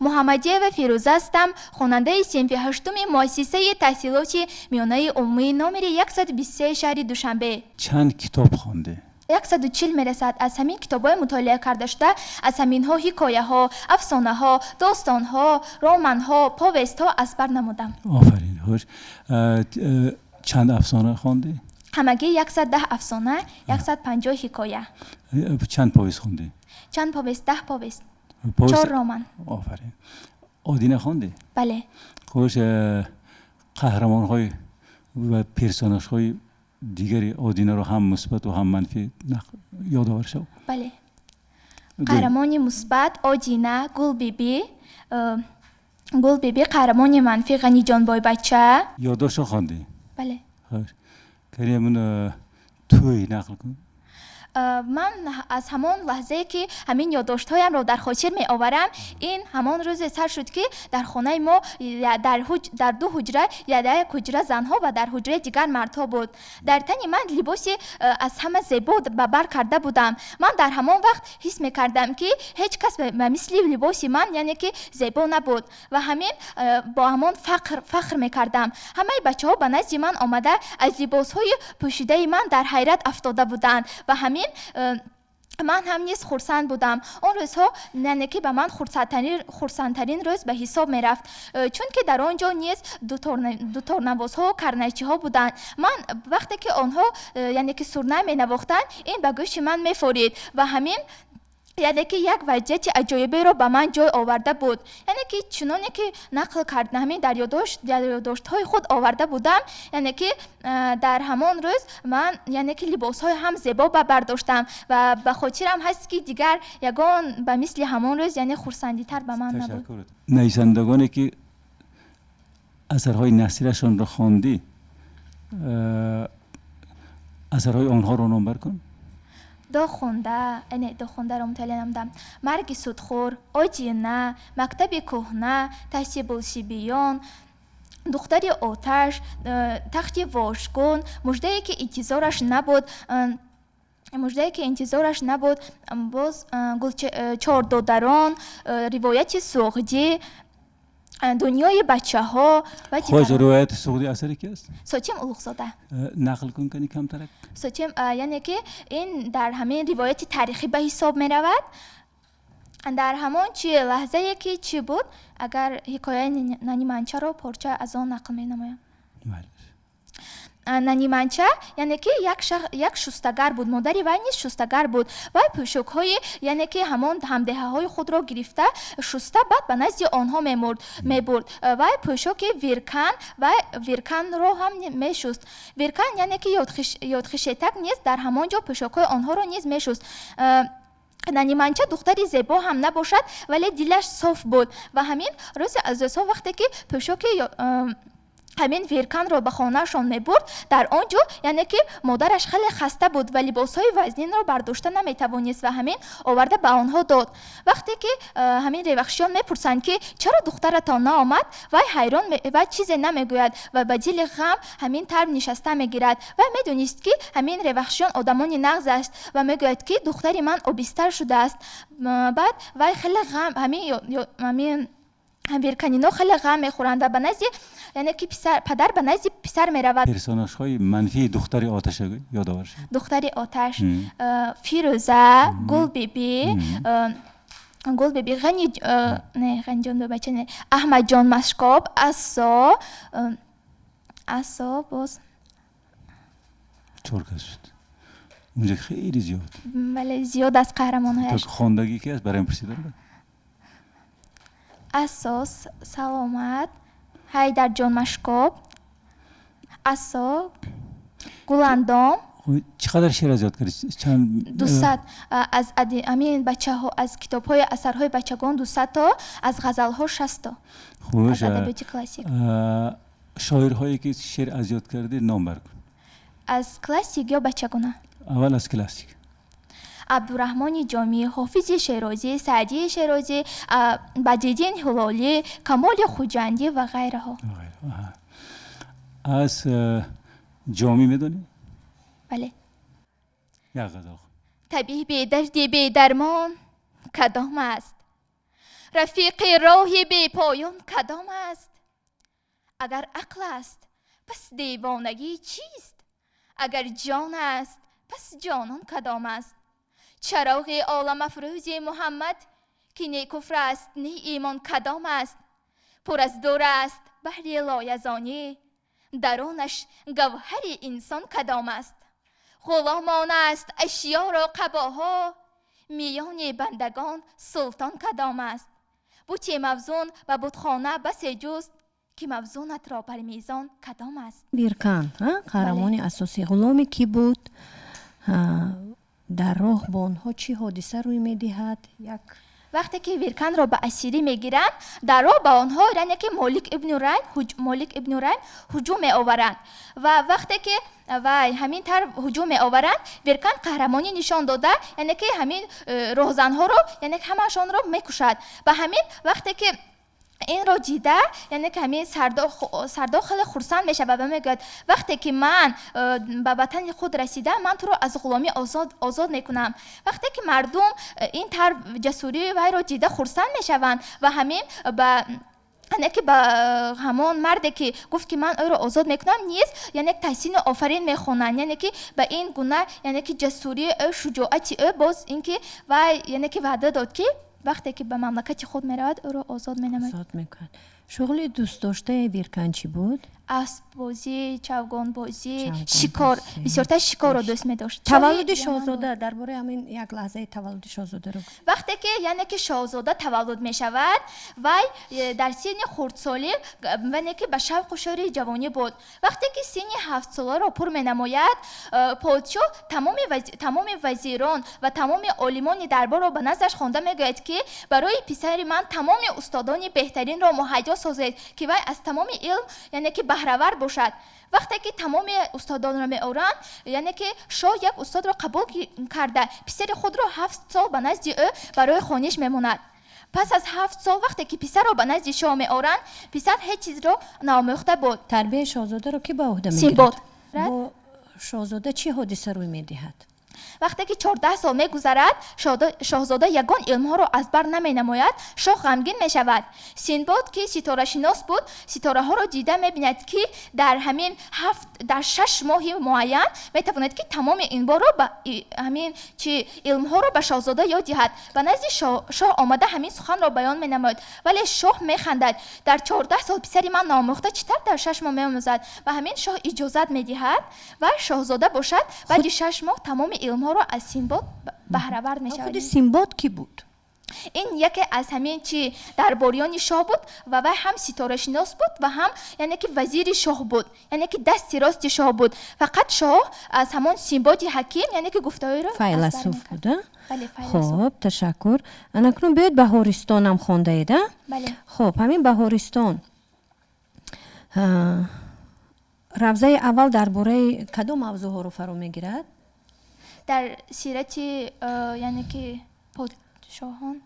محمدیه و فیروزه هستم، خواننده صنف هشتم مؤسسه تحصیلات میانه عمومی نمره 123 شهر دوشنبه. چند کتاب خوانده؟ 140 میرسد. از همین کتاب‌های مطالعه کرده شده، از همین ها حکایه ها، افسانه ها، داستان ها، رمان ها، پوست ها از بر نمودم. آفرین. خوش. چند افسانه خوانده؟ همگی 110 افسانه، 150 حکایه. چند پوست خونده؟ چند پوست؟ 10 پوست. 4 رمان. آفرین. آدینه خونده؟ بله. خوش. قهرمان های و پرسوناژ های دیگری آدینه رو هم مثبت و هم منفی یادآور شو. بله. قهرمان مثبت آدینه، گل بیبی، قهرمان منفی غنی جان بای بچه. یادداشت خوانده؟ بله. خوش. کریمون توی نقل کن. من از همان لحظه که همین یادداشت‌هایم را در خاطر می آورم، این همان روز سر شد که در خانه ما در 2 حجره، در یک حجره زنها و در حجره دیگر مردها بود. در تن من لباسی از همه زیبا به بر کرده بودم. من در همان وقت حس می کردم که هیچ کس به مثل لباسی من یعنی که زیبا نبود و همین با همان فخر می کردم. همه بچه‌ها به نزد من آمده از لباس‌های پوشیده من در حیرت افتاده بودند و همین من هم نیز خرسند بودم. اون روزها یعنی که به من خرسندترین روز به حساب می رفت، چون که در آنجا نیز دو تورنوازها و کرنچی ها بودند. من وقتی که آنها یعنی که سرنه می نواختند، این به گوش من می فورید و همین یعنی که یک وضعیت عجایبی رو به من جای آورده بود. یعنی که چنانی که نقل کردم همین در یادداشت های خود آورده بودم، یعنی که در همان روز من یعنی که لباس های هم زیبا برداشتم و به خاطرم هست که دیگر یگان به مثل همان روز یعنی خرسندی تر به من نبود. نویسندگانی که اثرهای نثریشان را خواندی، اثرهای آنها را نامبر کن. دو خونده رو مطالعه نمودم. مرگ سودخور، آدینه، مکتب کهنه، تحصیل بلشویان، دختر آتش، تخت واژگون، مژده‌ای که انتظارش نبود، باز چهاردادران، روایت سوغدی، دنیای بچه ها و خوش. روایت سوغدی اثری که است؟ سوچیم اولوغزاده. نقل کن کنی کمترک. سوچیم یعنی که این در همین روایت تاریخی به حساب می رود. در همون لحظه که چی بود، اگر حکایه نانی منچه رو پارچه از آن نقل می نمایم. نانی منچه یعنی که یک شستگر بود، مادری وی نیز شستگر بود و پوشک های یعنی که همان همدهه های خود را گرفته شسته بعد به نزد آنها می برد و پوشک ویرکن را هم می شست. ویرکن یعنی که یادخشیتک نیز در همانجا پوشک های آنها را نیز می شست. نانی منچه دختری زیبا هم نباشد ولی دلش صاف بود و همین روز از روزها وقتی که پوشک همین ویرکن را به خانهشان می برد، در آنجا یعنی که مادرش خیلی خسته بود و لباسهای وزنین را برداشته نمی توانست و همین آورده به آنها داد. وقتی که همین روخشیان می پرسند که چرا دخترتان نآمد، و حیران و چیزی نمی گوید و به دل غم همین تر نشسته می گیرد و می دونست که همین روخشیان آدمانی نغز است و می گوید که دختری من آبستر شده است. بعد و خیلی غم همین ویرکنینا خیلی غم میخورند و به نزد یعنی که پدر به نزد پسر میرود. پرسوناژ های منفی دختر آتش یادآور شد. دختر آتش، فیروزه، گل بیبی، غنی جان به بچه نه، احمد جان مشکاب، عصا باز 4 کس شد. اونجا خیلی زیاد. بله زیاد از قهرمان هایش. خواندگی که از برایم پرسیدن. اساس، سلامت، حیدر جان مشکاب، عصا، گلاندام. چقدر شعر از یاد کردی؟ چند؟ 200 از همین بچه ها، از کتاب های اثرهای بچگان 200 تا، از غزل ها 60 تا. خوش. از ادبیات کلاسیک. شاعرهایی که شعر از یاد کردی نام بر کن. از کلاسیک یا بچگانه؟ اول از کلاسیک. عبدالرحمن جامی، حافظ شیرازی، سعدی شیرازی، بدرالدین هلالی، کمال خوجندی و غیره ها. از جامی میدونی؟ بله. یک غزل. طبیب دردی بی درمان کدام است؟ رفیق راه بی پایان کدام است؟ اگر عقل است پس دیوانگی چیست؟ اگر جان است پس جانان کدام است؟ چراغ عالم افروز محمد که نی کفر است نی ایمان کدام است؟ پر از دور است بحر لایزانی، درونش گوهر انسان کدام است؟ غلامان است اشیا را قباها، میان بندگان سلطان کدام است؟ بت موزون و بتخانه بس جست، که موزونت را بر میزان کدام است؟ بیرکان قهرمان اساسی غلامی کی بود؟ در راه با آنها چی حادثه روی میدهد؟ یک وقتی که ویرکن را به اسیری میگیرند، در راه به آنها یعنی که مالک ابن رین هجوم می آورند و وقتی که همین طرف هجوم می آورند، ویرکن قهرمانی نشان داده، یعنی که همین راهزنها رو یعنی که همشان را میکشد. و همین وقتی که این را دیده یعنی که همین سرداخل خرسند میشه و میگوید وقتی که من به وطن خود رسیدم، من تو رو از غلامی آزاد میکنم. وقتی که مردم این طرف جسوری وی را دیده خرسند میشوند و همین یعنی که به همان مردی که گفت که من او را آزاد میکنم نیز یعنی تحسین و آفرین میخونند، یعنی که به این گونه یعنی که جسوری او، شجاعت او، باز اینکه و یعنی که وعده داد که وقتی که به مملکت خود میرود او را آزاد مینماید. آزاد میکن. شغل دوست داشته بیرکن چی بود؟ اسب بازی، چوگان بازی، شکار، بسیارتر شکار را دوست می‌داشت. تولد شاهزاده، درباره همین یک لحظه تولد شاهزاده رو. وقتی که یعنی که شاهزاده تولد می‌شود، وی در سن خردسالی یعنی که به شوق و شوق جوانی بود. وقتی که سن 7 ساله را پر می‌نماید، پادشاه تمام وزیران و تمام عالمان دربار را به نظرش خوانده می‌گوید که برای پسر من تمام استادان بهترین را مهیا سازید که وی از تمام علم یعنی که بهره‌ور باشد. وقتی که تمام استادان را می‌آورند، یعنی که شاه یک استاد را قبول کرده، پسر خود را 7 سال به نزد او برای خوانش می‌ماند. پس از 7 سال وقتی که پسر را به نزد شاه می‌آورند، پسر هیچ چیز را ناموخته بود. تربیت شاهزاده را کی به عهده می‌گیرد؟ سیمباد. با شاهزاده چی حادثه روی می‌دهد؟ وقتی که 14 سال می‌گذرد، شاهزاده یگان علم‌ها را از بر نمی‌نماید، شاه غمگین می‌شود. سیندباد که ستاره شناس بود، ستاره‌ها را دیده می‌بیند که در 6 ماه معین می‌تواند که تمام این بار را همین علم‌ها را به شاهزاده یاد دهد. و نزد شاه آمده همین سخن را بیان می‌نماید، ولی شاه می‌خندد. در 14 سال پسری من ناموخته چطور در 6 ماه می‌آموزد؟ و همین شاه اجازت می‌دهد و شاهزاده باشد بعد 6 ماه تمام علم‌ها را از سیمباد بهره‌ور می‌شود. خود سیمباد کی بود؟ این یکی از همین درباریان شاه بود و وی هم ستاره شناس بود و هم یعنی که وزیر شاه بود، یعنی که دست راست شاه بود. فقط شاه از همون سیمباد حکیم یعنی که گفتاری رو فیلسوف بود. بله فیلسوف. خب تشکر. اکنون بیاید بهارستان هم خوانده اید. بله. خب همین بهارستان روزه اول درباره کدام موضوع ها رو فرا میگیرد؟ در سیرت یعنی که پادشاهان،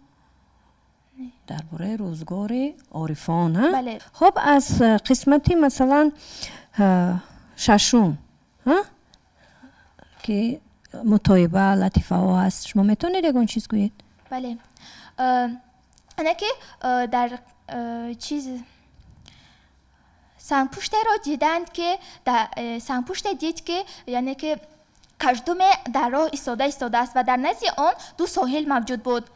درباره روزگار عارفان. بله. خب از قسمتی مثلا ششم که مطایبه لطیفه ها هست، شما میتونید یکان چیز گویید؟ بله. یعنی که در چیز سنگپوشت را دیدند که سنگپوشت دید که یعنی که کژدم در راه ایستاده است و در نزد آن 2 ساحل موجود بود.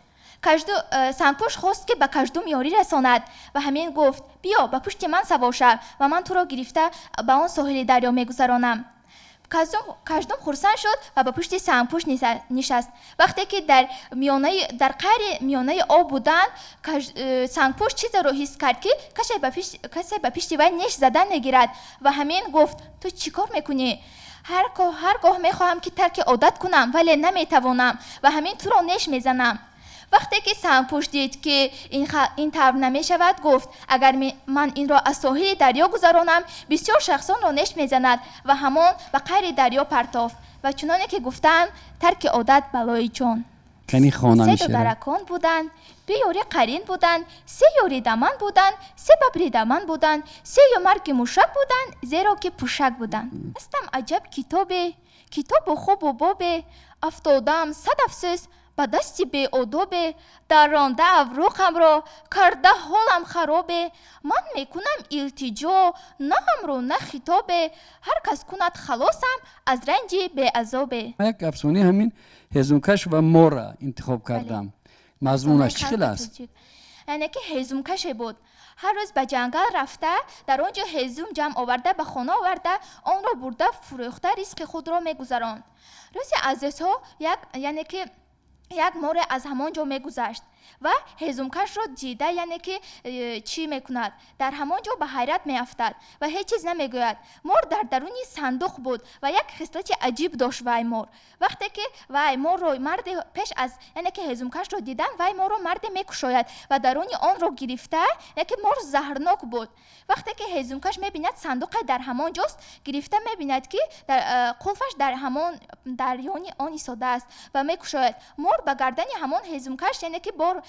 سنگپوش خواست که به کژدم یاری رساند و همین گفت بیا به پشت من سوار شو و من تو را گرفته به آن ساحل دریا میگذرانم. کژدم خرسند شد و به پشت سنگپوش نشست. وقتی که در قعر میانه آب بودند، سنگپوش چیز را حس کرد که کسی به پشت وی نیش زدن میگیرد و همین گفت تو چیکار میکنی؟ هرگاه میخواهم که ترک عادت کنم ولی نمیتوانم و همین تو را نیش میزنم. وقتی که سنگپوش دید که این طور نمیشود، گفت اگر من این را از ساحل دریا گذرانم بسیار شخصان را نیش میزند و همان به قعر دریا پرتافت و چنانه که گفتند ترک عادت بلای جان. کنی خانه 3 درکان بودند، 2 یاری قرین بودند، 3 یاری دمن بودند، 3 ببری دمن بودند، 3 مرگ موشک بودند زیرا که پوشک بودند. استم عجب کتاب خوب و باب افتادم 100 افسوس ба дасти беодобе дарронда авроқам ро карда ҳолам харобе. ман мекунам илтиҷо на амру на хитобе, ҳар кас кунад халосам аз ранҷи беазобе. یک افسانه همین هیزمکش و مور را انتخاب کردم. مضمونش چی خیلی است؟ یعنی که هیزمکشه بود. هر روز به جنگل رفته، در آنجا هیزم جمع آورده به خانه آورده، آن را برده فروخته ریسک خود را میگذراند. روزی از ها یعنی که یک مور از همانجا میگذشت و هیزمکش را دیده، یعنی که چی میکند، در همانجا به حیرت میافتد و هیچ چیز نمیگوید. مور در درونی صندوق بود و یک خصلت عجیب داشت وای مور. وقتی که وای مور رو مرد پیش از یعنی که هیزمکش رو دیدن، وای مور رو مرد میکشاید و درونی آن رو گرفته، یعنی که مور زهرناک بود. وقتی که هیزمکش میبیند صندوق در همانجاست، گرفته میبیند که در قلفش در همان دریانی آن ایستاده است و میکشاید. مور به گردن همان هیزمکش یعنی که بار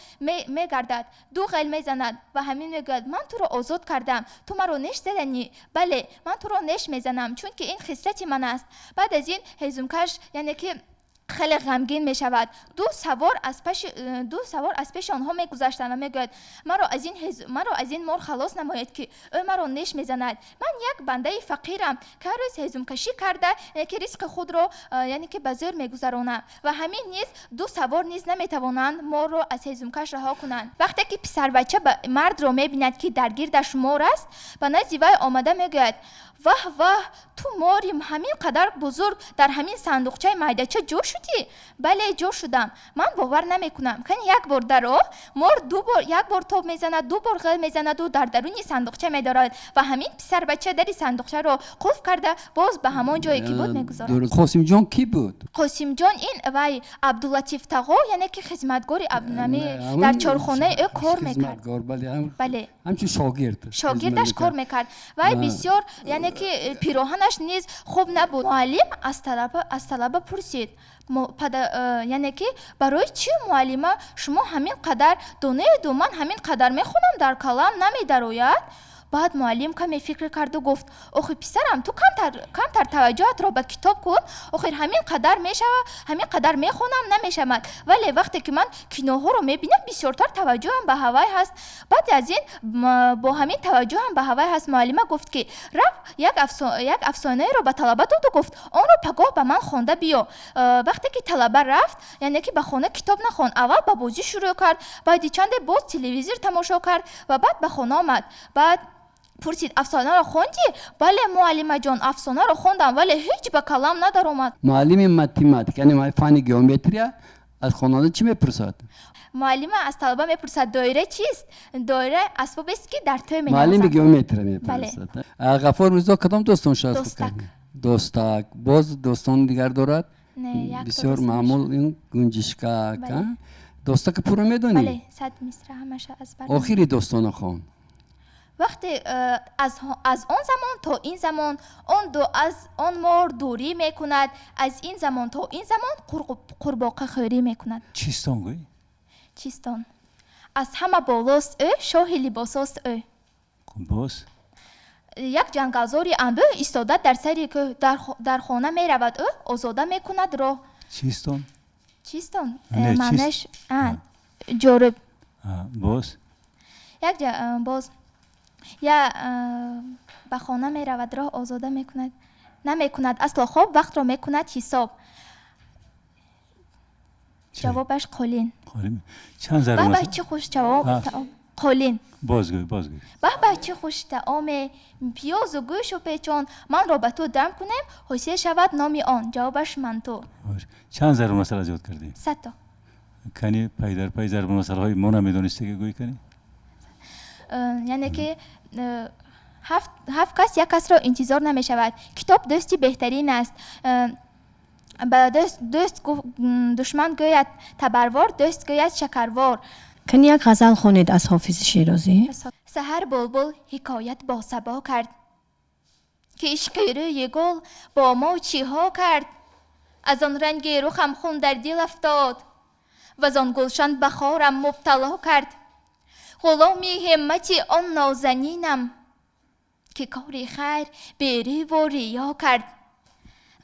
میگردد، دو غیل میزند و همین میگوید من تو رو آزاد کردم، تو مرا نش زدنی؟ بله، من تو رو نش میزنم چون که این خصلت من است. بعد از این هیزمکش یعنی که خیلی غمگین می شود. دو سوار از پیش آنها می گذشتند و می گوید مرا از این مور خلاص نماید که او مرا نیش می زند. من یک بنده فقیرم که هر روز هیزمکشی کرده که ریسک خود را یعنی که به زور می گذرانم و همین نیز دو سوار نیز نمی توانند مور را از هیزمکش رها کنند. وقتی که پسر بچه مرد را می بیند که در گردش مور است، به نزد وی آمده می گوید واه واه، تو ماری همین قدر بزرگ در همین صندوقچه میدهچه جو شدی؟ بله جو شدم. من باور نمیکنم. کنی یک بار در راه مار یک بار توپ میزند، دو بار غل میزند و در درونی صندوقچه میدارد و همین پسر بچه در صندوقچه رو قفل کرده باز به همان جایی که بود میگذارد. قاسم جان کی بود؟ قاسم جان این وای عبداللطیف تقا یعنی که خدمتگاری در چارخانه او کار میکرد. بله همچون شاگردش کار میکرد. وای بسیار یعنی که پیراهنش نیز خوب نبود. معلم از طلبه پرسید یعنی که برای چی معلمه شما همین قدر دونه من همین قدر میخونم در کلام نمیدروید؟ بعد معلم کمی فکر کرد و گفت آخه پسرم تو کمتر توجهت را به کتاب کن. آخه همین قدر میشود، همین قدر میخونم نمیشود، ولی وقتی که من کینوها رو میبینم بسیارتر توجهم به هوای هست. بعد از این با همین توجهم به هوای هست معلمه گفت که رفت یک افسانه رو به طلبه داد و گفت آن رو پگاه به من خوانده بیا. وقتی که طلبه رفت یعنی که به خانه کتاب نخوند، اول با بازی شروع کرد، بعد چند باز تلویزیون تماشا کرد و بعد به خانه آمد. بعد پرسید افسانه رو خوندی؟ بله معلمه جان افسانه رو خوندم ولی هیچ به کلام ندار اومد. معلم متماتیک یعنی فن گئومتریا از خواننده چی میپرسد؟ معلمه از طلبه میپرسد دایره چیست؟ دایره اسبابی است که در تو می‌نوازند. معلم گئومتری میپرسد. غفار میرزا کدام دوستانش است؟ دوستک. باز دوستان دیگر دارد؟ نه، بسیار معمول این گنجشکا که دوستک پورا میدونی؟ بله 100 مصرع همش از بر. آخری دوستان خون وقتی از آن زمان تا این زمان از آن مار دوری میکند، از این زمان تا این زمان قورباغه خوری میکند. چیستان گوی؟ چیستان از همه بالاست او، شاه لباساست او. باز یک جنگلزاری انبوه ایستاده در سری که در خانه میرود او آزاده میکند را. چیستان معنیش جورب. باز باز یا به خانه می رود راه آزاده می کند نمی اصلا خواب وقت را می کند حساب. جوابش قولین. چند ضرب مثلا؟ چه خوش جواب قولین. بازگوی چه خوش تعام پیاز و گوش و پیچان من را به تو دم کنیم حسین شود نامی آن. جوابش من تو. چند ضرب مثلا زیاد کردی؟ 100 تا. کنی پای در پای ضرب مثلا های ما نمیدونستی که گوی کنی؟ یعنی که هفت کس یک کس را انتظار نمی شود. کتاب دوستی بهترین است. با دوست دشمن گوید تبروار، دوست گوید شکروار. کنی یک غزل خوانید از حافظ شیرازی؟ سحر بلبل حکایت با صبا کرد که عشق روی گل با ما چی ها کرد. از آن رنگ رخم خون در دل افتاد و از آن گلشن بخارم مبتلا کرد. غلامی همتی آن نازنینم که کاری خیر بری و ریا کرد.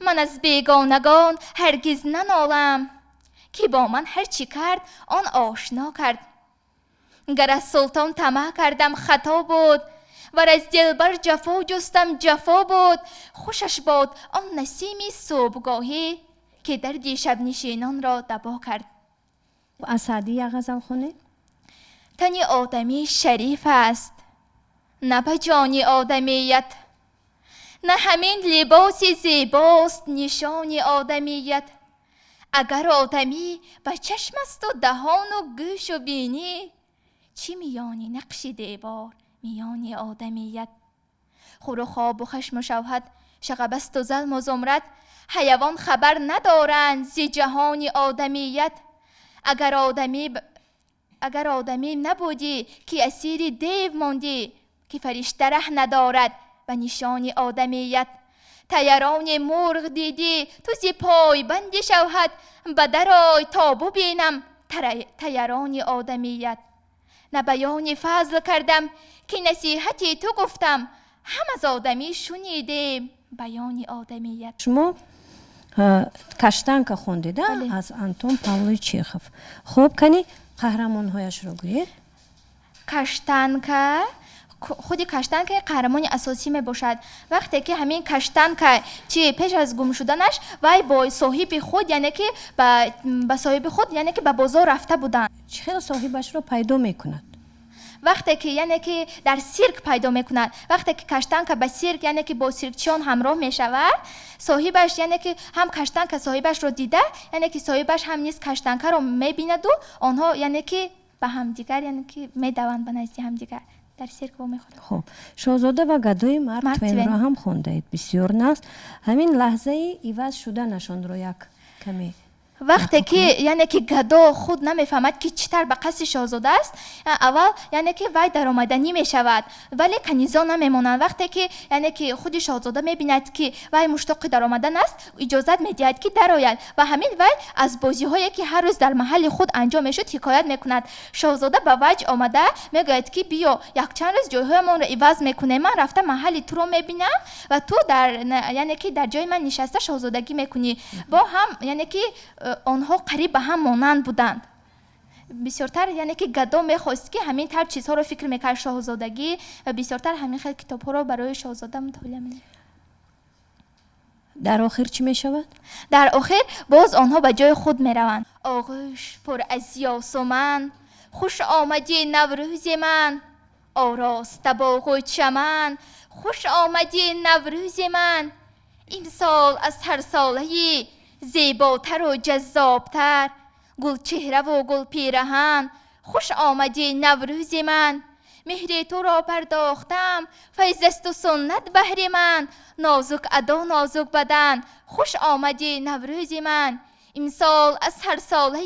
من از بیگانگان هرگز ننالم که با من هر چی کرد آن آشنا کرد. گر از سلطان طمع کردم خطا بود، ور از دلبر جفا جستم جفا بود. خوشش باد آن نسیمی صبحگاهی که درد شب نشینان را دوا کرد. از سعدی یک غزل خونه؟ تن آدمی شریف است، نه به جان آدمیت، نه همین لباس زیباست نشان آدمیت. اگر آدمی به چشم است و دهان و گوش و بینی، چی میانی نقش دیوار میان آدمیت. خور و خواب و خشم و شوهد، شغبست و ظلم و زمرد، حیوان خبر ندارند ز جهان آدمیت. اگر آدمی نبودی که اسیر دیو ماندی، که فرشته ره ندارد به نشان آدمیت. طیران مرغ دیدی تو زی پای بند شوهد، به درآی تا ببینم طیران آدمیت. نه بیان فضل کردم که نصیحتی تو گفتم، هم از آدمی شنیدیم بیان آدمیت. شما کشتنکا خوندیده از انتون پاولوی چیخوف. خوب کنی قهرمانهایش رو گوید. کشتنکا خودی کشتنکا قهرمان اساسی می باشد. وقتی که همین کشتنکا چی پیش از گم شدنش وای با صاحب خود یعنی که با صاحب خود یعنی که به بازار رفته بودن. چه صاحبش رو پیدا میکند؟ وقتی که یعنی که در سیرک پیدا میکند، وقتی که کشتنکا به سیرک یعنی که با سیرکچیان همراه میشود، صاحبش یعنی که هم کشتنکا صاحبش رو دیده، یعنی که صاحبش هم نیز کشتنکا رو میبیند و آنها یعنی که به هم دیگر یعنی که میدوند به نزد هم دیگر در سیرک با میخورد. خب شاهزاده و گدای مرد توین را هم خونده بسیار نست. همین لحظه ایواز شدنشان رو یک کمی وقتی که یعنی که گدا خود نمیفهمد که چطور به قصد شاهزاده است، اول یعنی که وای در آمدنی می شود ولی کنیزا نمیمونند. وقتی که یعنی که خود شاهزاده میبیند که وای مشتاق در آمدن است، اجازت میدهد که درآید و همین وای از بازی هایی که هر روز در محل خود انجام میشد حکایت میکند. شاهزاده به وجه آمده میگوید که بیا یک چند روز جایهایمان را عوض میکنه، من رفته محل تو رو میبینم و تو در یعنی که در جای من نشسته شاهزادگی میکنی. با هم یعنی که آنها قریب به هم مانند بودند. بسیارتر یعنی که گدا میخواست که همین طرح چیزها رو فکر میکرد شاهزادگی و بسیارتر همین خیلی کتاب ها رو برای شاهزاده مطالعه میکرد. در آخر چی میشود؟ در آخر باز آنها به جای خود میروند. آغوش پر از یاس و من، خوش آمدی نوروز من، آراسته باغ و چمن، خوش آمدی نوروز من. امسال از هر ساله زیباتر و جذابتر، گل چهره و گل پیرهن، خوش آمدی نوروز من. مهر تو را پرداختم فیض است و سنت بهر من، نازک ادا نازک بدن، خوش آمدی نوروز من. امسال از هر ساله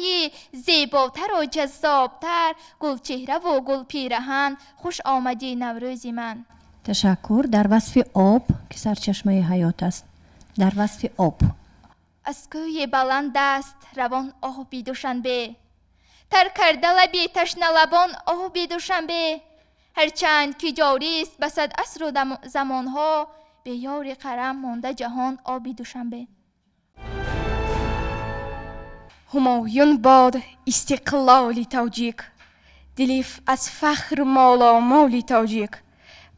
زیباتر و جذابتر، گل چهره و گل پیرهن، خوش آمدی نوروز من. تشکر. در وصف آب که سرچشمه حیات است، در وصف آب از کوی بلند است روان آبی دوشنبه، تر کرده لبی تشنه لبان آبی دوشنبه. هرچند که جاری است به صد عصر و زمانها، به یار کرم مانده جهان آبی دوشنبه. همایون باد استقلال تاجیک، دلی از فخر مالا مالی تاجیک.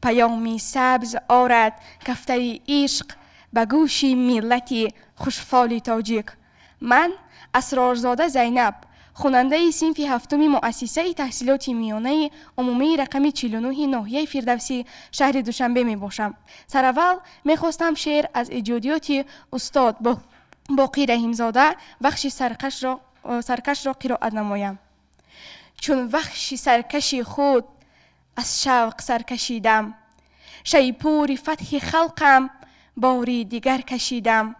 پیامی سبز آرد کفتری عشق، به گوش ملتی خوشفال تاجیک. من اسرارزاده زینب، خواننده صنف هفتم مؤسسه تحصیلات میانه عمومی رقم 49 ناحیه فردوسی شهر دوشنبه می باشم. سراول می خواستم شعر از ایجادیات استاد باقی رحیمزاده وحشی سرکش را قرائت نمایم. چون وحشی سرکشی خود از شوق سرکشیدم، شیپور فتح خلقم باری دیگر کشیدم.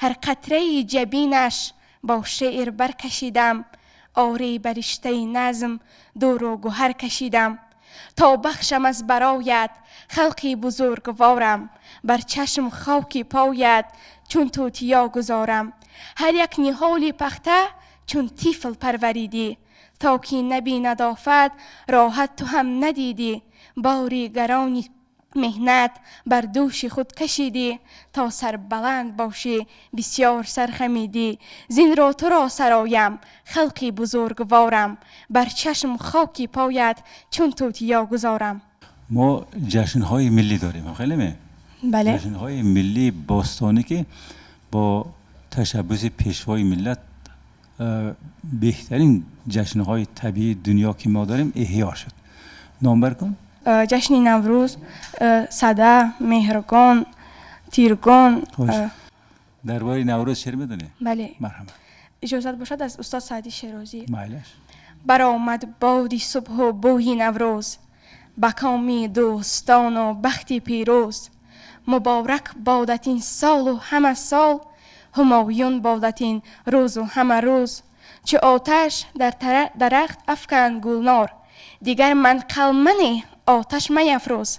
هر قطره جبینش با شعر برکشیدم، آری برشته نظم دور و گوهر کشیدم. تا بخشم از برایت خلقی بزرگوارم، بر چشم خاکی پایت چون توتیا گذارم. هر یک نهالی پخته چون طفل پروریدی، تا که نبیند آفت راحت تو هم ندیدی. باری گرانی مهنت بر دوش خود کشیدی تا سر بلند باشی بسیار سرخمیدی زین را تو را سرایم خلقی بزرگوارم بر چشم خاکی پایت چون توتیا گذارم. ما جشن‌های ملی داریم خیلی می بله. جشن‌های ملی باستانی که با تشبث پیشوای ملت بهترین جشن‌های طبیعی دنیا که ما داریم احیا شد. نامبر کن. جشن نوروز، سده، مهرگان، تیرگان. درباره نوروز شعر میدونی؟ بله. مرحبا. اجازت باشد از استاد سعدی شیرازی. مایلش. برآمد بادی صبح و بوی نوروز، به کامی دوستان و بختی پیروز. مبارک بادت این سال و همه سال، همایون بادت این روز و همه روز. چه آتش در درخت افکند گلنار، دیگر من قلمنی آتش میفروز.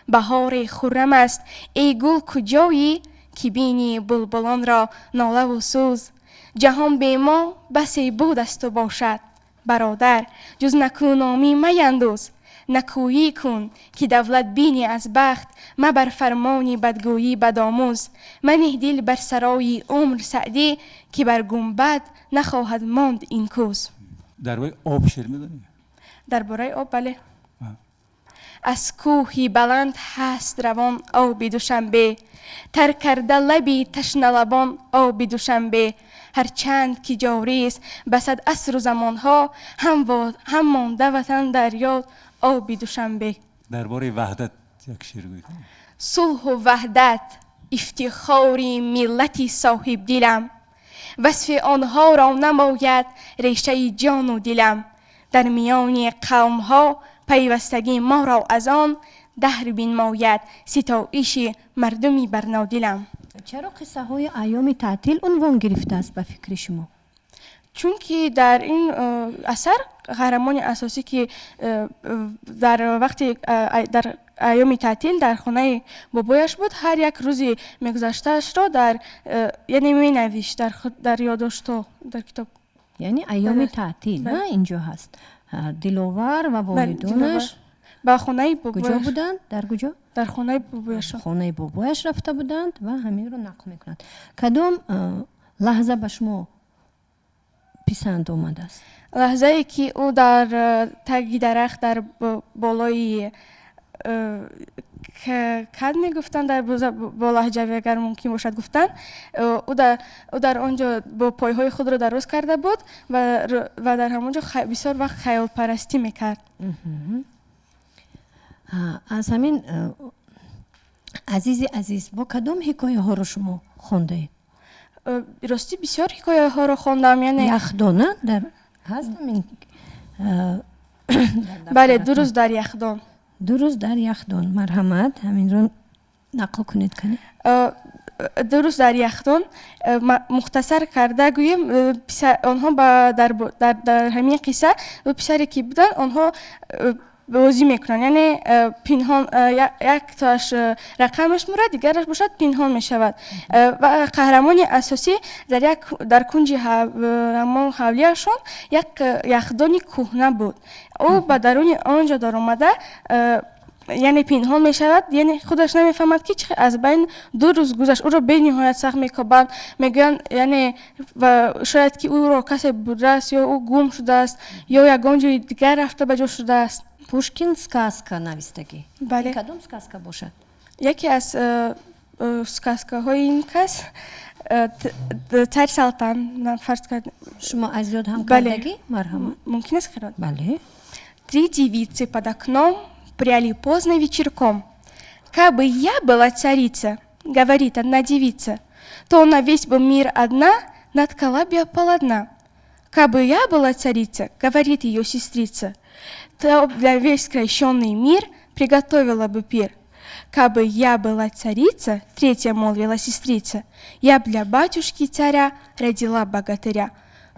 بهار خرم است ای گل کجایی، که بینی بلبلان را ناله و سوز. جهان به ما بسی بود است و باشد، برادر جز نکونامی میندوز. نکویی کن که دولت بینی از بخت، مبر فرمانی بدگویی بدآموز. منه دل بر سرای عمر سعدی، که بر گنبد نخواهد ماند این کوز. درباره آب شعر میدونی؟ درباره آب بله. از کوهی بلند هست روان آب دوشنبه، تر کرده لبی تشنه لبان آب دوشنبه. هر چند که جاری است بسد عصر و زمانها، هم مانده وطن در یاد آب دوشنبه. درباره وحدت یک شعر گوی کن. صلح و وحدت افتخاری ملتی صاحب دلم، وصف آنها را نماید ریشه جان و دلم. در میان قوم ها پیوستگی ما را از آن، دهر بنماید ستایش مردمی برنادلم. چرا قصه های ایام تعطیل عنوان گرفته است به فکر شما؟ چون که در این اثر قهرمان اساسی که در وقتی در ایام تعطیل در خانه بابایش بود، هر یک روزی میگذشتهش را در یعنی می نوشت در یادداشت‌ها در کتاب. یعنی ایام تعطیل نه اینجا هست. دلوار و والدانش با خانه بابایش کجا بودند؟ در کجا؟ در خانه بابایش. خانه بابایش رفته بودند و همین رو نقل میکنند. کدام لحظه به شما پسند آمده است؟ لحظه ای که او در تگی درخت در بالای کد میگفتن در با لهجه اگر ممکن باشد گفتن، او در آنجا با پایهای خود را دراز کرده بود و در همونجا بسیار وقت خیال پرستی میکرد. از همین عزیز با کدام حکایه ها رو شما خونده اید؟ راستی بسیار حکایه ها رو خوندم. یعنی یخدانه در هست همین بله، 2 روز در یخدان. 2 روز در یخدان. مرحمت همین رو نقل کنید کنید. 2 روز در یخدان مختصر کرده گویم. آنها در همین قصه دو پسری که بودن آنها بازی میکنن، یعنی پنهان یک تاش رقمش میره دیگرش باشد پنهان میشود و قهرمان اساسی در کنج همون حولیشون یک یخدانی کهنه بود. او به درون آنجا در اومده یعنی پنهان میشود، یعنی خودش نمیفهمد که از بین 2 روز گذشت. او را به نهایت سخت میکوبند، میگن یعنی و شاید که او را کسی بوده است یا او گم شده است یا یگان جای دیگر رفته به جا شده است. پوشکین سکاسکا نویستگی. بله. کدام سکاسکا باشد؟ یکی از سکاسکاهای این کس تر سلطان فرض کرد. شما از یاد هم بله. کردگی؟ مرحبا. ممکن است خیرات. بله. 3 девицы под окном пряли поздно вечерком. Кабы я была царица, говорит одна девица, то на весь бы мир одна наткала бы полотна. Кабы я была царица, говорит ее сестрица, то для весь крещенный мир приготовила бы пир. Кабы я была царица, третья молвила сестрица, я б для батюшки царя родила богатыря.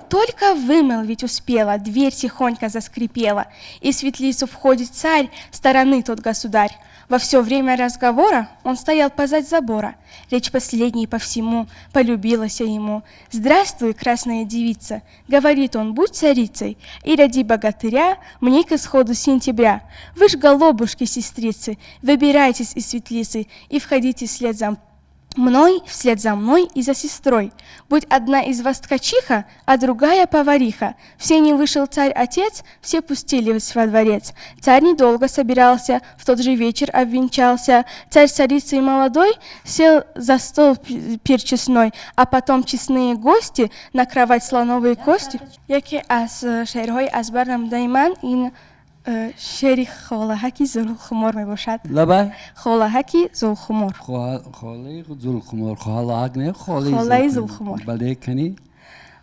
Только вымолвить успела, дверь тихонько заскрипела, и в светлицу входит царь, стороны тот государь. Во все время разговора он стоял позади забора. Речь последней по всему полюбилась ему. «Здравствуй, красная девица!» — говорит он, «будь царицей, и ради богатыря мне к исходу сентября. Вы ж, голубушки, сестрицы, выбирайтесь из светлицы и входите вслед за мной и за сестрой. Будь одна из вас ткачиха, а другая повариха. Все не вышел царь-отец, все пустились во дворец. Царь недолго собирался, в тот же вечер обвенчался. Царь с царицей молодой сел за стол пир честной, а потом честные гости на кровать слоновые кости. Яке аз шерхой аз барам дайман ин شعری خالهکی زلخمار می باشد. لبه خالهکی زلخمار. خاله زلخمار. خالهک نه خاله زلخمار. بله کنی.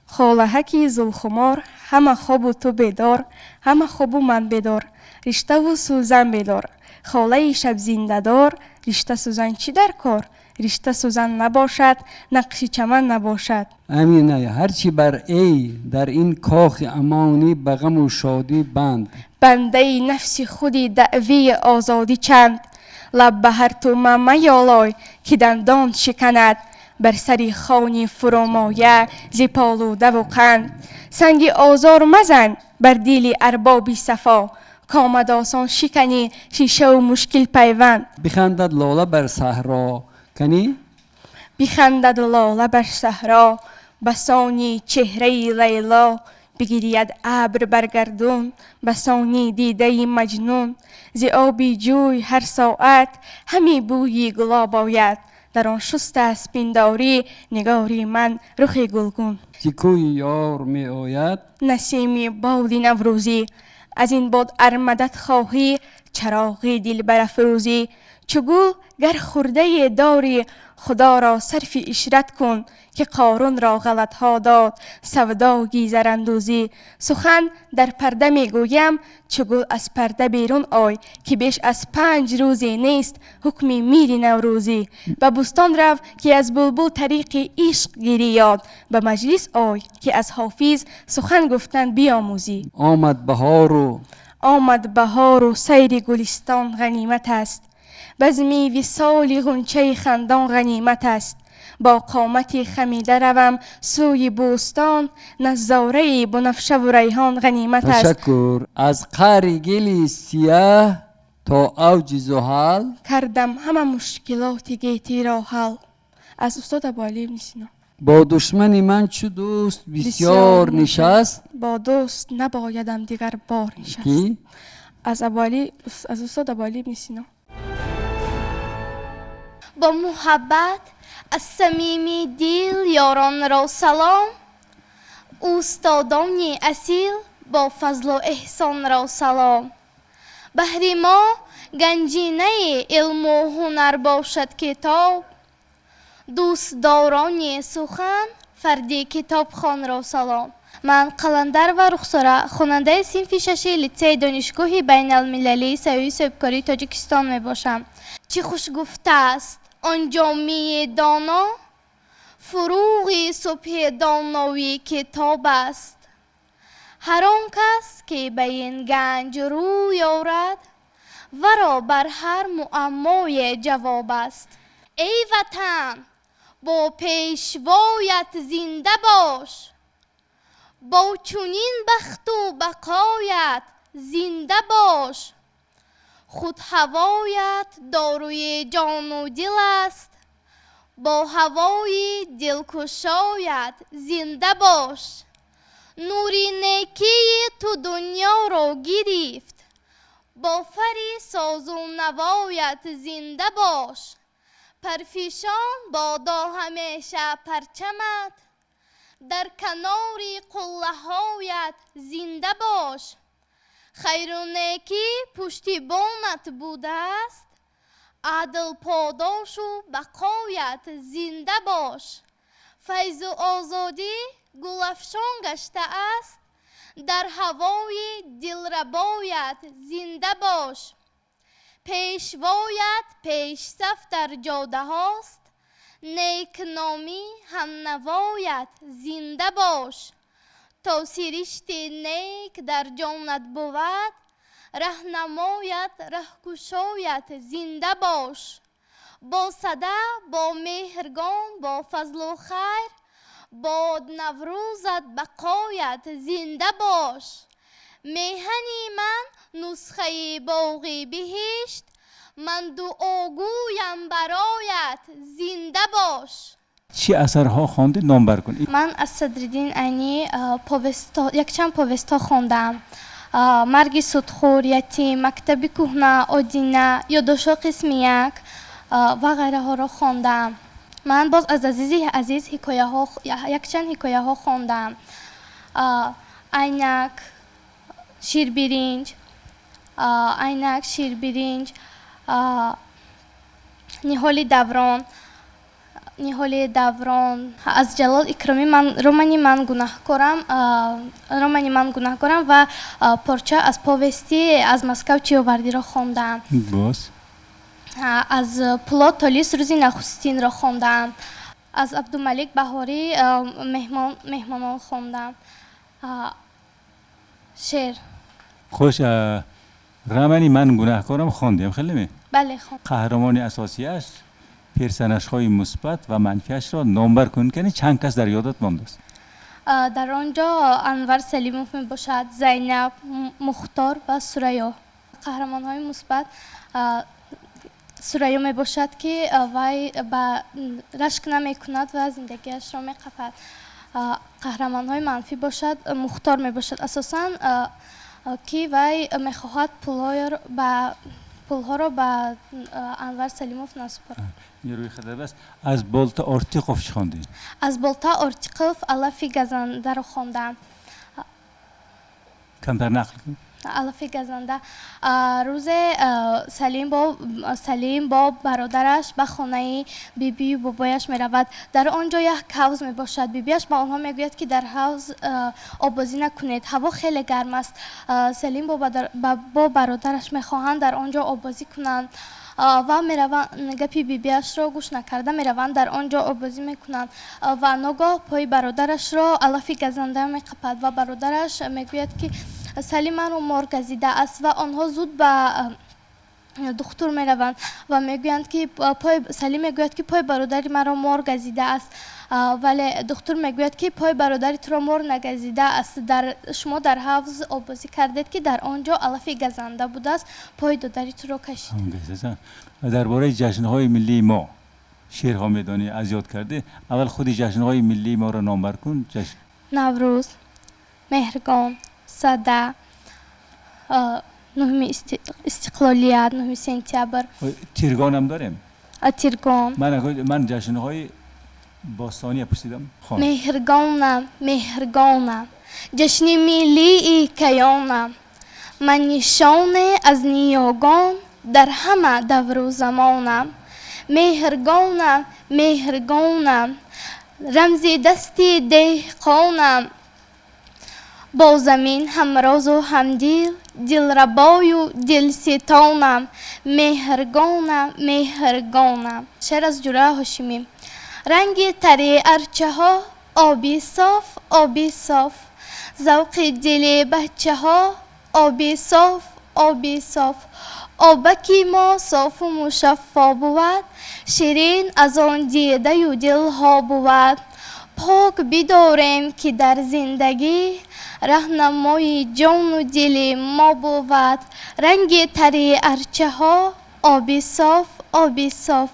خالهکی زلخمار همه خوب و تو بدار همه خوب و من بدار رشته و سوزن بدار خاله شب زنده دار رشته سوزن چی در کار رشته سوزن نباشد نقش چمن نباشد. امینه هرچی بر ای در این کاخ امانی به غم و شادی بند بنده نفس خودی دعوی آزادی چند لب به هر تومه میالای که دندان شکند بر سری خانی فرومایه ز پالوده و قند سنگ آزار مزن بر دیل اربابی صفا کامد آسان شکنی شیشه و مشکل پیوند. بخندد لاله بر صحرا کنی بخندد لاله بر صحرا بسانی چهره لیلا بگیرید ابر بر گردون بسانی دیده مجنون ز آبی جوی هر ساعت همی بوی گلاب آید در آن شست است پنداری نگاری من رخ گلگون کوی یار می آید نسیمی باد نوروزی از این باد ارمدت خواهی چراغی دل برافروزی چو گل گر خورده داری خدا را صرف اشرت کن که قارون را غلط ها داد سوداگی زراندوزی سخن در پرده می گویم چو گل از پرده بیرون آی که بیش از 5 روزی نیست حکم میری نوروزی به بستان رو که از بلبل طریق عشق گیری یاد به مجلس آی که از حافظ سخن گفتن بیاموزی. آمد بهار و سیر گلستان غنیمت است بزمی وصال غنچه خندان غنیمت است با قامتی خمیده روم سوی بوستان نظاره بنفشه و ریحان غنیمت است. تشکر. از قعر گل سیاه تا اوج زحل کردم همه مشکلات گیتی را حل. از استاد ابوعلی ابن سینا. با دشمن من چو دوست بسیار نشست با دوست نبایدم دیگر بار نشست. کی؟ از استاد ابوعلی ابن سینا. با محبت از صمیمی دل یاران را سلام استادان اصیل با فضل و احسان را سلام بهر ما گنجینه علم و هنر باشد کتاب دوستداران سخن فردی کتاب خوان را سلام. من قلندر و رخساره خواننده صنف 6 لیسه دانشگاه بین المللی سیاسی صاحبکاری تاجیکستان می باشم. چه خوش گفته است آن جامعه دانا فروغ صبح دانایی کتاب است هر آن کس که به این گنج روی آورد ورا بر هر معمای جواب است. ای وطن با پیشوایت زنده باش با چنین بخت و بقایت زنده باش خود هوایت داروی جان و دل است با هوای دلکشایت زنده باش نوری نیکی تو دنیا را گرفت با فری ساز و نوایت زنده باش پرفیشان بادا همیشه پرچمت در کنار قله هایت زنده باش خیر و نیکی پشتیبانت بوده است عدل پاداش و بقایت زنده باش فیض و آزادی گل افشان گشته است در هوای دلربایت زنده باش پیشوایت پیش صف در جاده هاست نیک نامی هم نوایت زنده باش تا سرشت نیک در جانت بود رهنمایت رهکشایت زنده باش. با صدا با مهرگان با فضل و خیر، باد نوروزت بقایت زنده باش. میهنی من نسخه باغی بهشت، من دعاگویم برایت زنده باش. چی اثرها خوانده نام بر کن. من از صدرالدین عینی یک چند پوستا خوندم. مرگ سودخور، یتیم، مکتب کهنه، آدینه، یادداشت‌ها قسم یک و غیره ها را خوندم. من باز از عزیز حکایه ها یک چند حکایه ها خوندم. عینک، شیر برنج، عینک، شیر برنج، نهال دوران از جلال اکرامی. رمانی من گناهکارم و پارچه از پاوستی از مسکو چیاوردی را خواندم. باز از پولاد تالیس روزی نخستین را خواندم. از عبدالملک بهاری مهمانان خواندم. شعر خوش. رمانی من گناهکارم خواندیم خیلی می. بله خواندم. قهرمان اساسیش، پرسنش‌های مثبت و منفیش را نامبر کن کنی. چند کس در یادت مانده است؟ در آنجا انور سلیموف می باشد، زینب، مختار و سریا. قهرمان های مثبت سریا می باشد که وی به رشک نمی کند و زندگیش را می قپد. قهرمان های منفی باشد مختار می باشد اساساً که وی می خواهد پولها را به انور سلیموف نسپارد. نیروی خدمت بس. از بولتا آرتیقوف چی خواندی؟ از بولتا آرتیقوف علف گزنده را خواندم. کمتر نقل کن. علف گزنده. روز سلیم با برادرش به خانه بیبی و بابایش می رود. در آنجا یک حوض می باشد. بیبیش با آنها می گوید که در حوض آبازی نکنید، هوا خیلی گرم است. سلیم با برادرش می خواهند در آنجا آبازی کنند و می روند. گپی بیبیش را گوش نکرده می روند در آنجا آبازی می کنند و ناگاه پای برادرش را علف گزنده می قپد و برادرش می گوید که سلیم من رو مار گزیده است و آنها زود به دکتر می روند و می گویند که سلیم می گوید که پای برادری مرا مار گزیده است، ولی دکتر می گوید که پای برادری تو را مار نگزیده است. شما در حوض آبازی کردید که در آنجا علف گزنده بوده است، پای دادری تو را کشید. درباره جشن‌های ملی ما شعرها میدانی از یاد کرده. اول خودی جشن‌های ملی ما را نام بر کن. نوروز، مهرگان، صده، نهم استقلالیت، 9 سپتامبر. تیرگان هم داریم. تیرگان. من جشن‌های باستانی پرسیدم. مهرگانم، جشن ملی کیانم، من نشان از نیاگان در همه دور و زمانم. مهرگانم، رمز دستی دهقانم، با زمین همراز و همدل، دلربای و دلستانم. مهرگانم. شعر از جوره هاشمی. رنگ تری ارچه ها آبی صاف، ذوق دل بچه ها آبی صاف. آبکی ما صاف و مشفا بود، شیرین از آن دیده و دل ها بود. پاک بداریم که در زندگی رهنمای جان و دل ما بود. رنگ تری ارچه ها آبی صاف،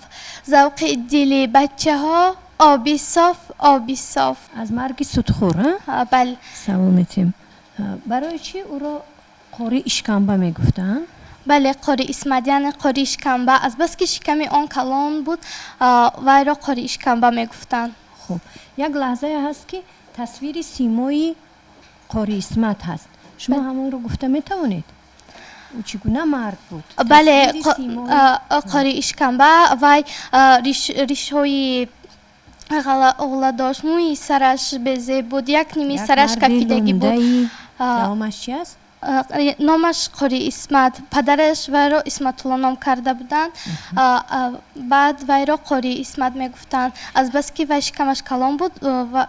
ذوق دل بچه ها آبی صاف. از مرگ سودخور. بله. سلامتیم. برای چی او را قاری اشکمبه می گفتن؟ بله، قاری اسمدیان قاری اشکمبه. از بس که شکم آن کلان بود وی را قاری اشکمبه می گفتن. خب یک لحظه هست که تصویر سیمایی قاری اسمت هست. شما همون رو گفته می توانید؟ او چگونه مرد بود؟ بله، قاری اشکمبه وی ریش‌های اغلا داشت، موی سرش بزه بود، یک نیمی سرش کفیدگی بود. نامش چی است؟ نامش قاری اسمت. پدرش وی را اسمت الله نام کرده بودند. بعد وی را قاری اسمت می گفتند. از بس که وی شکمش کلان بود و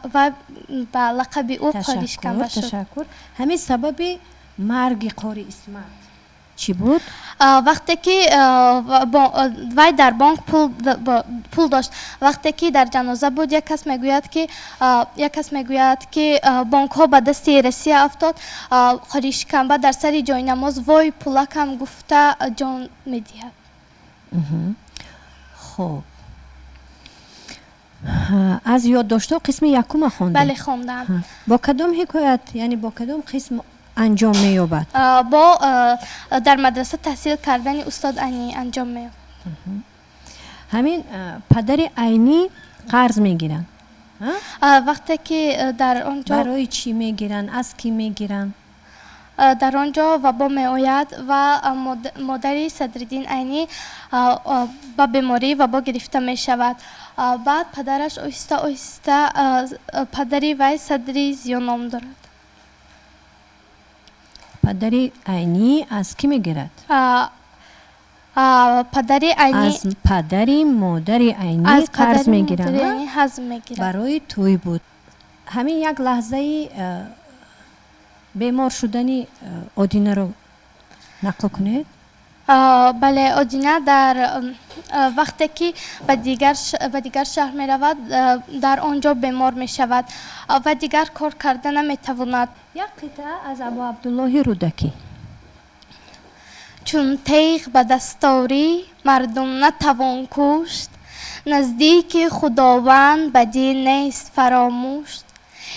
به لقب او قاری اشکمبه شد. تشکر. همین سبب مرگ قاری اسمت. چی بود؟ وقتی که وای در بانک پول داشت، وقتی که در جنازه بود یک کس میگوید که بانک ها به دست روسیه افتاد. قاری شکنبه در سر جای نماز وای پولکم گفته جان میدهد. خب از یادداشت‌ها قسم یکم خواندید؟ بله خواندم. با کدام حکایت یعنی با کدام قسم انجام می‌یابد؟ با در مدرسه تحصیل کردن استاد عینی انجام می‌یابد. همین پدر عینی قرض میگیرن؟ وقتی که در آنجا برای چی میگیرن؟ از کی میگیرن؟ در آنجا وبا می آید و مادر صدرالدین عینی با بیماری وبا گرفته می شود. بعد پدرش آهسته آهسته پدری وی صدری زیا نام دارد. پدری عینی از کی میگیرد؟ پدری عینی از پدری مادر عینی قرض میگیرن برای توی بود. همین یک لحظه بیمار شدنی آدینه رو نقل کنید. بله، آدینه در وقتی که به دیگر شهر می رود در آنجا بیمار می شود و دیگر کار کردن نمی تواند. یک قطعه از ابو عبدالله رودکی. چون تیغ به دستاری مردم نتوان کشت، نزدیک خداوند بدی نیست فراموش.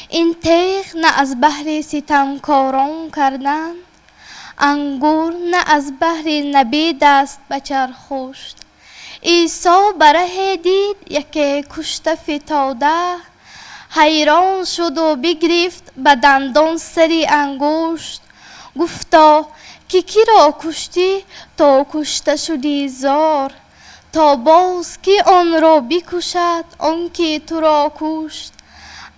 این تیغ نه از بهر ستمکاران کردن، انگور نه از بهر نبی دست بچرخوشت. عیسی بره دید یکی کشته فتاده، حیران شد و بگرفت به دندان سری انگشت. گفتا که کی را کشتی تا کشته شدی زار، تا باز که آن را بکشد آن که تو را کشت.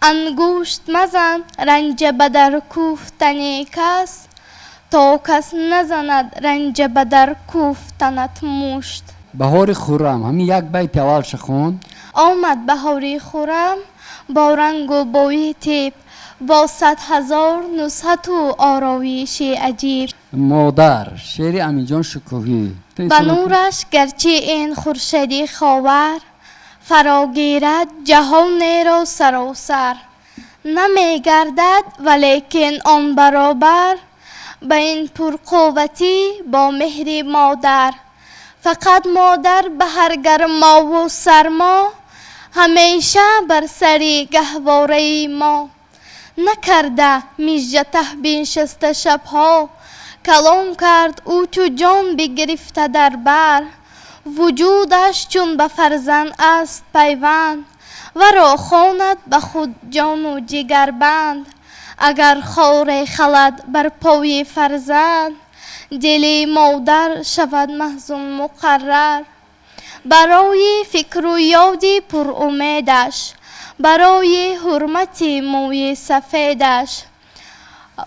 انگشت مزن رنج بدر کوفتن کس، تا کس نزند رنج بدر کوفتنت مشت. بهار خرم همین یک بیت اولش خوند. آمد بهاری خرم با رنگ و بوی تیب، با 100,000 نصحت و آرایش عجیب. مادر شعر امینجان شکوهی. به نورش گرچه این خورشیدی خاور، فراگیرد جهان را سراسر. نمی گردد ولیکن آن برابر، به این پرقوتی با مهر مادر. فقط مادر به هر گرما و سرما، همیشه بر سری گهواره ما. نکرده میجه تهبین شسته شبها، کلام کرد او چو جان بگرفته در بر. وجودش چون به فرزند است پیوند، و را خواند به خود جان و جگر بند. اگر خار خلد بر پای فرزند، دل مادر شود محزون مقرر. برای فکر و یادی پر امیدش، برای حرمت موی سفیدش،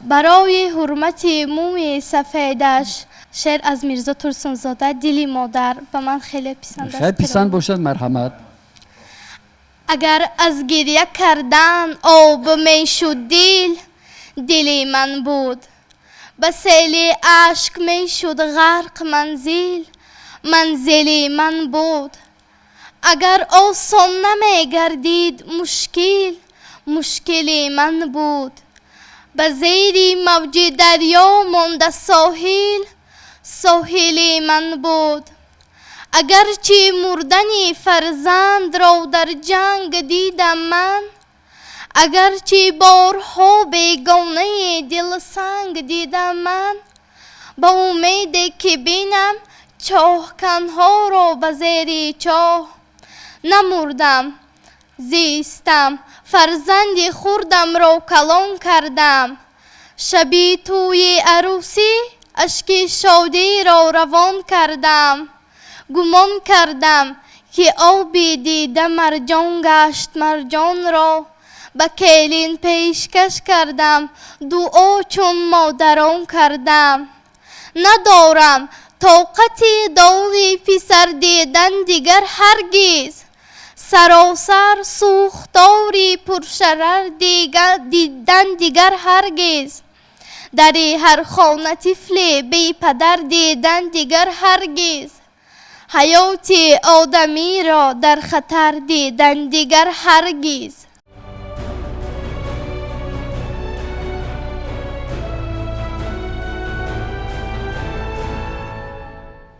برای حرمت موی سفیدش. شعر از میرزا ترسونزاده. دلی مادر به من خیلی پسند است. خیلی پسند باشد. مرحمت. اگر از گریه کردن آب می شد دل من بود، به سیل اشک می شد غرق منزل من بود. اگر آسان نمی گردید مشکل من بود، به زیر موج دریا مانده ساحل من بود. اگرچه مردن فرزند را در جنگ دیدم من، اگرچه بارها بیگانه دل سنگ دیدم من، با امید که بینم چاهکنها را به زیر چاه. نمردم زیستم، فرزند خوردم را کلان کردم. شبی توی عروسی اشک شادی را روان کردم. گمان کردم که آبی دیده مرجان گشت مرجان را، به کلین پیشکش کردم دعا چون مادران کردم. ندارم طاقت داغی پسر دیدن دیگر هرگز، سراسر سوختاری پرشرر دیدن دیگر هرگز. در هر خانه طفل بی پدر دیدن دیگر هرگز، حیات آدمی را در خطر دیدن دیگر هرگز.